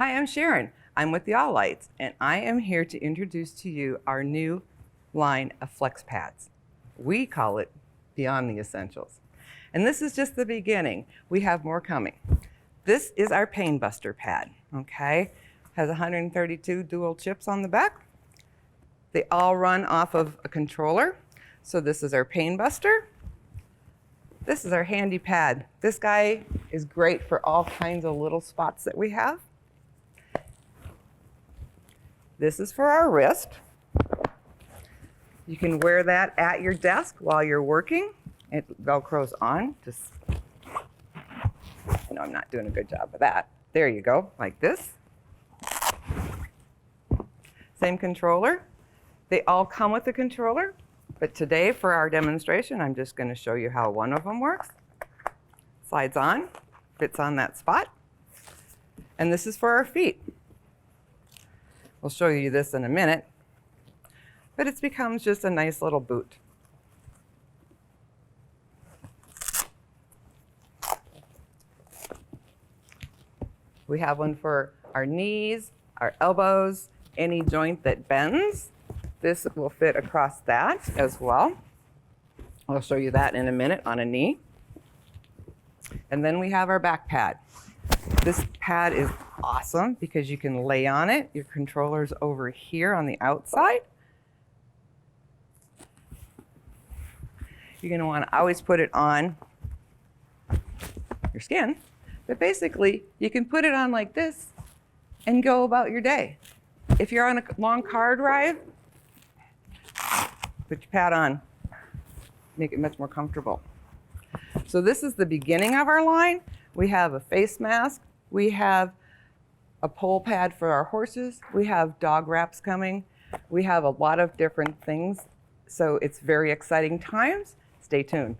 Hi, I'm Sharon. I'm with the All Lights, and I am here to introduce to you our new line of flex pads. We call it Beyond the Essentials. And this is just the beginning. We have more coming. This is our Pain Buster pad, okay? Has 132 dual chips on the back. They all run off of a controller. So this is our Pain Buster. This is our handy pad. This guy is great for all kinds of little spots that we have. This is for our wrist. You can wear that at your desk while you're working. It Velcros on. Just, I know I'm not doing a good job of that. There you go, like this. Same controller. They all come with a controller, but today for our demonstration, I'm just going to show you how one of them works. Slides on, fits on that spot. And this is for our feet. We'll show you this in a minute, but it becomes just a nice little boot. We have one for our knees, our elbows, any joint that bends. This will fit across that as well. I'll show you that in a minute on a knee. And then we have our back pad. This pad is awesome because you can lay on it. Your controller's over here on the outside. You're going to want to always put it on your skin. But basically, you can put it on like this and go about your day. If you're on a long car drive, put your pad on. Make it much more comfortable. So this is the beginning of our line. We have a face mask. We have a pole pad for our horses. We have dog wraps coming. We have a lot of different things. So it's very exciting times. Stay tuned.